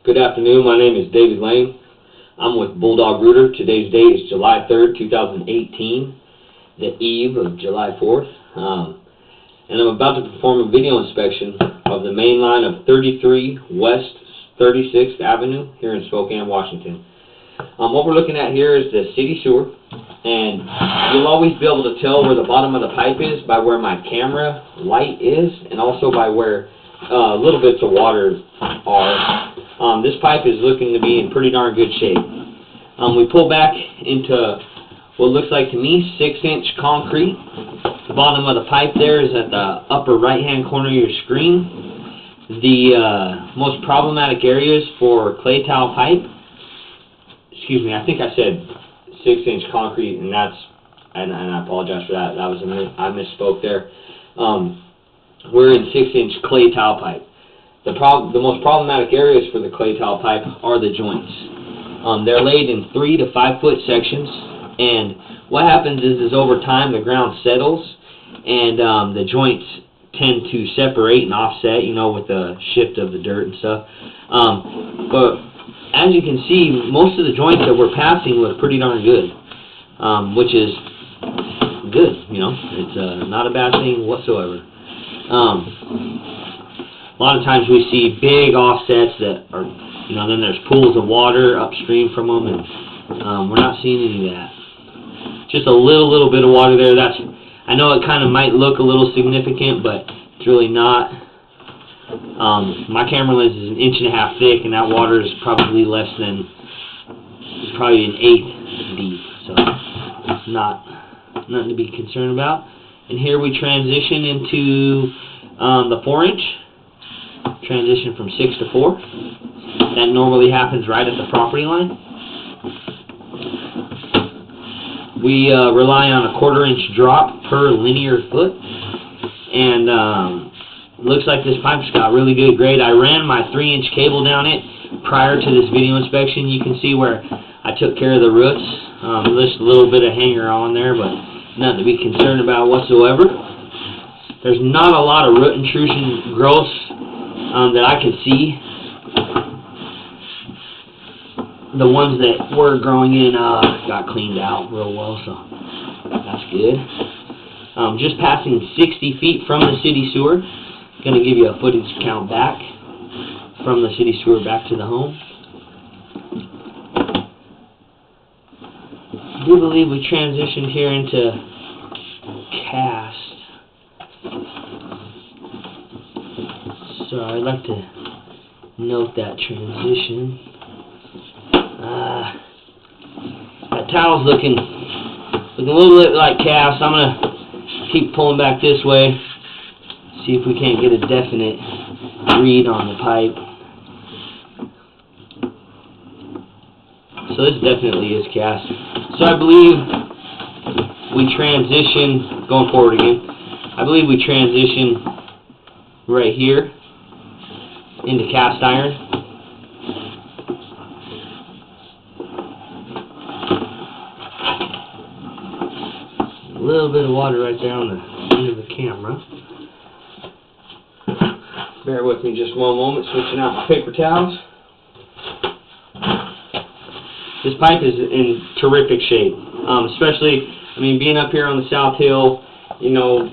Good afternoon. My name is David Lane. I'm with Bulldog Rooter. Today's date is July 3rd, 2018, the eve of July 4th. And I'm about to perform a video inspection of the main line of 33 West 36th Avenue here in Spokane, Washington. What we're looking at here is the city sewer, and you'll always be able to tell where the bottom of the pipe is by where my camera light is, and also by where little bits of water are. This pipe is looking to be in pretty darn good shape. We pull back into what looks like to me 6-inch concrete. The bottom of the pipe there is at the upper right hand corner of your screen. The most problematic areas for clay tile pipe, excuse me, I think I said 6-inch concrete, and I apologize for that. That was I misspoke there. We're in 6-inch clay tile pipe. The most problematic areas for the clay tile pipe are the joints. They're laid in 3 to 5 foot sections, and what happens is over time the ground settles, and the joints tend to separate and offset, you know, with the shift of the dirt and stuff. But as you can see, most of the joints that we're passing look pretty darn good, which is good, you know. It's not a bad thing whatsoever. A lot of times we see big offsets that are, you know, then there's pools of water upstream from them, and we're not seeing any of that. Just a little bit of water there. I know it kind of might look a little significant, but it's really not. My camera lens is 1.5 inches thick, and that water is probably less than, it's probably an 1/8 deep, so it's nothing to be concerned about. And here we transition into the 4-inch. Transition from 6 to 4. That normally happens right at the property line. We rely on a 1/4-inch drop per linear foot, and looks like this pipe's got really good grade. I ran my 3-inch cable down it prior to this video inspection. You can see where I took care of the roots. Just a little bit of hanger on there, but nothing to be concerned about whatsoever. There's not a lot of root intrusion growth that I can see. The ones that were growing in got cleaned out real well, so that's good. Just passing 60 feet from the city sewer. Going to give you a footage count back from the city sewer back to the home. I do believe we transitioned here into cast. So I'd like to note that transition. That tile's looking a little bit like cast. I'm going to keep pulling back this way, see if we can't get a definite read on the pipe. So this definitely is cast. So I believe we transition, going forward again, I believe we transition right here into cast iron. A little bit of water right there on the end of the camera. Bear with me just one moment, switching out my paper towels. This pipe is in terrific shape, especially, I mean, being up here on the South Hill, you know,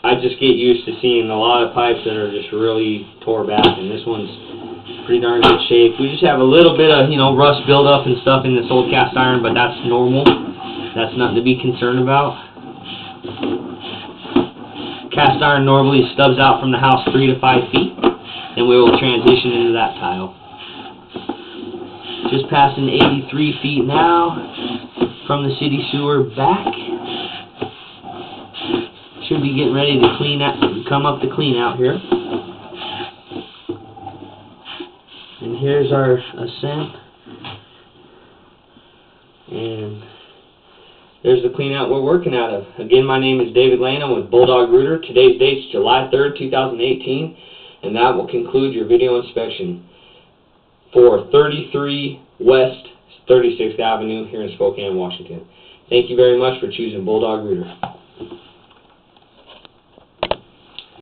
I just get used to seeing a lot of pipes that are just really tore back, and this one's pretty darn good shape. We just have a little bit of, you know, rust buildup and stuff in this old cast iron, but that's normal. That's nothing to be concerned about. Cast iron normally stubs out from the house 3 to 5 feet, and we will transition into that tile. Just passing 83 feet now from the city sewer back. Should be getting ready to clean out, come up to clean out here. And here's our ascent. And there's the clean out we're working out of. Again, my name is David Lane. I'm with Bulldog Rooter. Today's date is July 3rd, 2018. And that will conclude your video inspection for 33 West 36th Avenue here in Spokane, Washington. Thank you very much for choosing Bulldog Rooter.